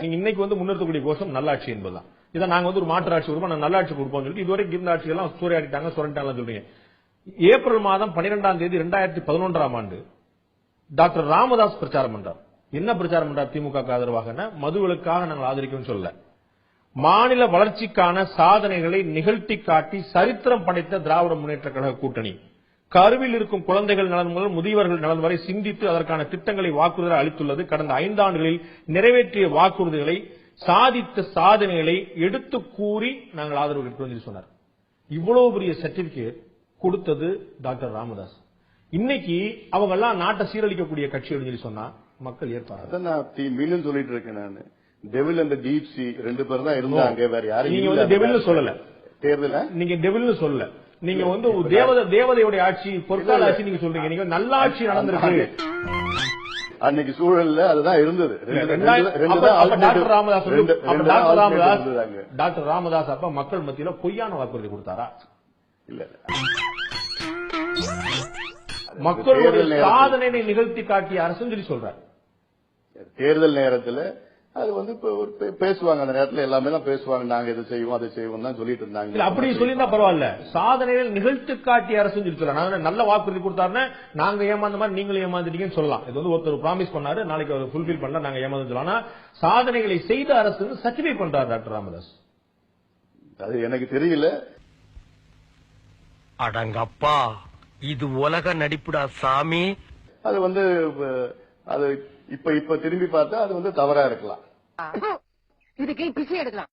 நீங்க இன்னைக்கு முன்னிறுத்தக்கூடிய கோஷம் நல்லாட்சி என்பதுதான். இதை நாங்க ஒரு மாற்று ஆட்சி கொடுப்போம், நல்லாட்சி கொடுப்போம் சொல்லிட்டு இதுவரைக்கும் இருந்த ஆட்சியெல்லாம் சூறையாடிட்டாங்க, சுரண்டாங்க சொல்றீங்க. ஏப்ரல் மாதம் 12ஆம் தேதி 2011ஆம் ஆண்டு டாக்டர் ராமதாஸ் பிரச்சாரம் பண்றார். என்ன பிரச்சாரம் பண்றார்? திமுக ஆதரவாக மதுவிலக்காக நாங்கள் ஆதரிக்கும் சொல்ல, மாநில வளர்ச்சிக்கான சாதனைகளை நிகழ்த்தி காட்டி சரித்திரம் படைத்த திராவிட முன்னேற்ற கழக கூட்டணி கருவில் இருக்கும் குழந்தைகள் நலன் முதல் முதியவர்கள் நலன் வரை சிந்தித்து அதற்கான திட்டங்களை வாக்குறுதிகளை அளித்துள்ளது. கடந்த 5 ஆண்டுகளில் நிறைவேற்றிய வாக்குறுதிகளை, சாதித்த சாதனைகளை எடுத்து கூறி நாங்கள் ஆதரவு கேட்கிறோம் சொன்னார். இவ்வளவு பெரிய சர்டிபிகேட் கொடுத்தது டாக்டர் ராமதாஸ். இன்னைக்கு அவங்க எல்லாம் நாட்டை சீரழிக்கக்கூடிய கட்சி சொல்லி சொன்னா மக்கள் ஏற்பாடு. மீண்டும் சொல்லிட்டு இருக்கேன் நான். டெவில் அண்ட் டீப் சி 2 பேர் தான் இருந்தாங்க, வேற யாரும். நீங்க டெவில்னு சொல்லல, தேர்தல நீங்க டெவில்னு சொல்லல, நீங்க தேவதையுடைய ஆட்சி, பொற்கால ஆட்சி நீங்க சொல்றீங்க. நீங்க நல்ல ஆட்சி நடந்திருக்கு அன்னைக்கு சூழல்ல அதுதான் இருந்தது. டாக்டர் ராமதாஸ் அப்ப மக்கள் மத்தியில பொய்யான வாக்குறுதி கொடுத்தாரா? இல்ல, மக்களுடைய சாதனை நிகழ்த்தி காட்டிய அரசு சொல்றாரு. தேர்தல் நேரத்தில் அது பேசுவாங்க, அந்த நேரத்தில் எல்லாமே தான் பேசுவாங்க, நாங்க இதை செய்வோம் அதை செய்வோம் தான் சொல்லிட்டு இருந்தாங்க. அப்படி சொல்லியிருந்தா பரவாயில்ல, சாதனைகள் நிகழ்த்தி காட்டிய அரசு சொல்லலாம். நல்ல வாக்குறுதி கொடுத்தாருன்னா நாங்க ஏமாந்த மாதிரி நீங்களும் ஏமாந்துட்டீங்கன்னு சொல்லலாம். இது ஒருத்தர் ப்ராமிஸ் பண்ணாரு, நாளைக்கு அவர் ஃபுல்பில் பண்ணல, நாங்க ஏமாந்து சொல்லலாம். சாதனைகளை செய்த அரசு சர்டிஃபை பண்றாரு டாக்டர் ராமதாஸ். அது எனக்கு தெரியல. அடங்கப்பா, இது உலக நடிப்புடா சாமி. அது அது இப்ப திரும்பி பார்த்தா அது தவறா இருக்கலாம். இதுக்கு பிச்சை எடுக்கலாம்.